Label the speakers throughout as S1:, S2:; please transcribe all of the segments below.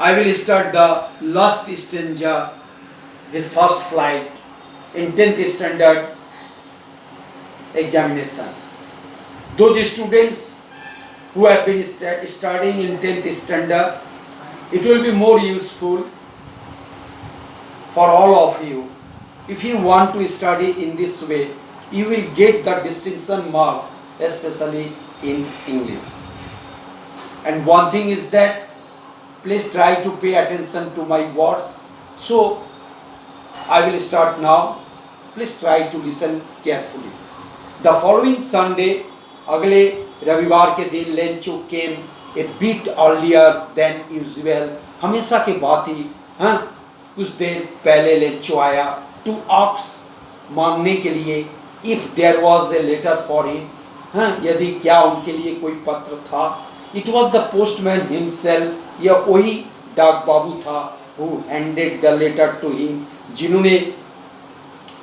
S1: I will start the last stanza, his first flight in 10th standard examination. Those students who have been studying in 10th standard, it will be more useful for all of you. If you want to study in this way, you will get the distinction marks, especially in English. And one thing is that please try to pay attention to my words. So I will start now. Please try to listen carefully. The following Sunday, अगले रविवार के दिन Lencho came a bit earlier than usual. हमेशा के बात ही कुछ देर पहले Lencho आया to ask मांगने के लिए if there was a letter for him. यदि क्या उनके लिए कोई पत्र था. It was the postman himself. यह वही डाक बाबू था who handed the letter to him. जिन्होंने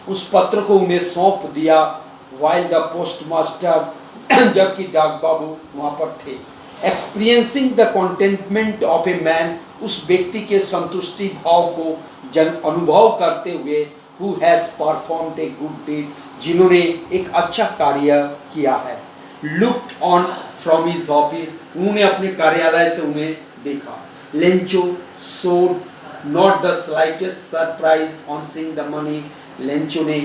S1: उस पत्र को उन्हें सौंप दिया while the postmaster जबकि डाक बाबू वहाँ पर थे. Experiencing the contentment of a man, उस व्यक्ति के संतुष्टि भाव को अनुभव करते हुए who has performed a good deed, जिन्होंने एक अच्छा कार्य किया है. Looked on from his office, उन्होंने अपने कार्यालय से उन्हें देखा. Lencho showed not the slightest surprise on seeing the money. Lencho ने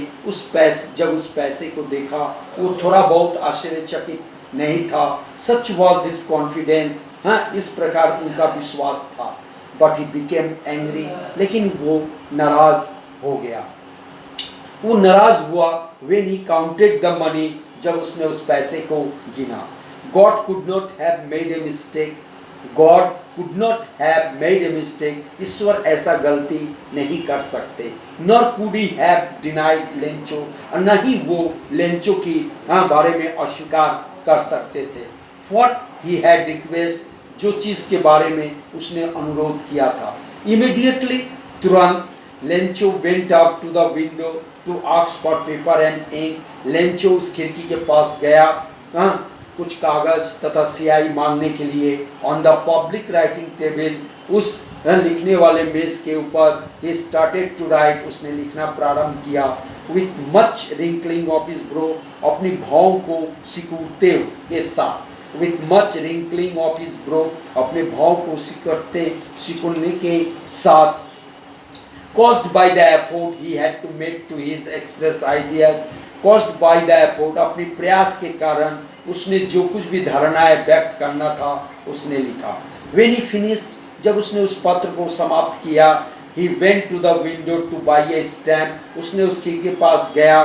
S1: जब उस पैसे को देखा वो थोड़ा बहुत आश्चर्यचकित नहीं था. Such was his confidence, इस प्रकार उनका विश्वास था. But he became angry, लेकिन वो नाराज हो गया. वो नाराज हुआ when he counted the money, जब उसने उस पैसे को गिना. God could not have made a mistake. God could not have made a mistake. ईश्वर ऐसा गलती नहीं कर सकते. Nor could he have denied Lencho, और न ही वो लेंचो की बारे में अस्वीकार कर सकते थे. What he had requested, जो चीज़ के बारे में उसने अनुरोध किया था. Immediately, तुरंत Lencho went up to the window to ask for paper and ink. Lencho उस खिड़की के पास गया कुछ कागज तथा स्याही मांगने के लिए. On the public writing table, उस लिखने वाले मेज के ऊपर he started to write, उसने लिखना प्रारंभ किया. with much wrinkling of his brow, अपनी भाव को सिकुड़ते के साथ. with much wrinkling of his brow, अपने भाव को सिकुड़ने के साथ. caused by the effort he had to make to his express ideas. caused by the effort, अपनी प्रयास के कारण उसने जो कुछ भी धारणाएं व्यक्त करना था उसने लिखा. when he finished, जब उसने उस पत्र को समाप्त किया, he went to the window to buy a stamp, उसने उस खिड़की के पास गया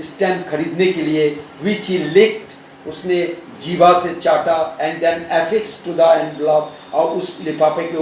S1: स्टैम्प खरीदने के लिए. which he licked, उसने जीवा से चाटा. and then affixed to the envelope, और उस लिफाफे के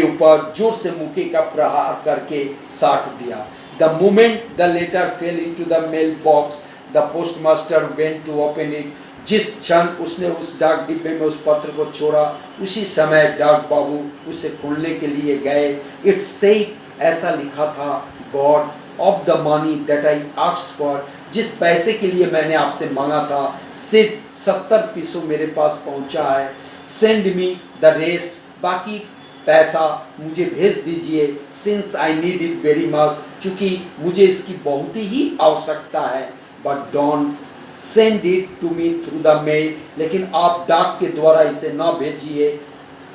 S1: ऊपर जोर से मुक्के का प्रहार करके साट दिया. the moment the letter fell into the mailbox, the postmaster went to open it. जिस क्षण उसने उस डाक डिब्बे में उस पत्र को छोड़ा, उसी समय डाक बाबू उसे खोलने के लिए गए. It said, ऐसा लिखा था, God, of the money that I asked for, जिस पैसे के लिए मैंने आपसे मांगा था, सिर्फ 70 पैसों मेरे पास पहुंचा है. Send me the rest, बाकी पैसा मुझे भेज दीजिए. since I need it very much, चूँकि मुझे इसकी बहुत ही आवश्यकता है. but don't send it to me through the mail, लेकिन आप डाक के द्वारा इसे न भेजिए,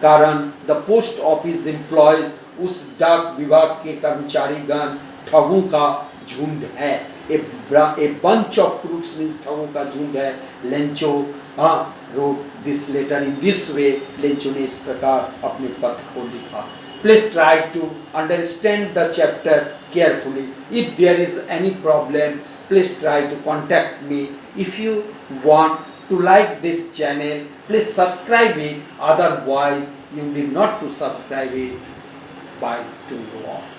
S1: कारण the post office employees, उस डाक विभाग के कर्मचारीगण ठगों का झुंड है. a bunch of crooks means ठगों का झुंड है. Lencho wrote this letter in this way. Lencho ने इस प्रकार अपने पत्र को लिखा. Please try to understand the chapter carefully. If there is any problem, please try to contact me. If you want to like this channel, please subscribe it. Otherwise, you need not to subscribe it. Bye to you all.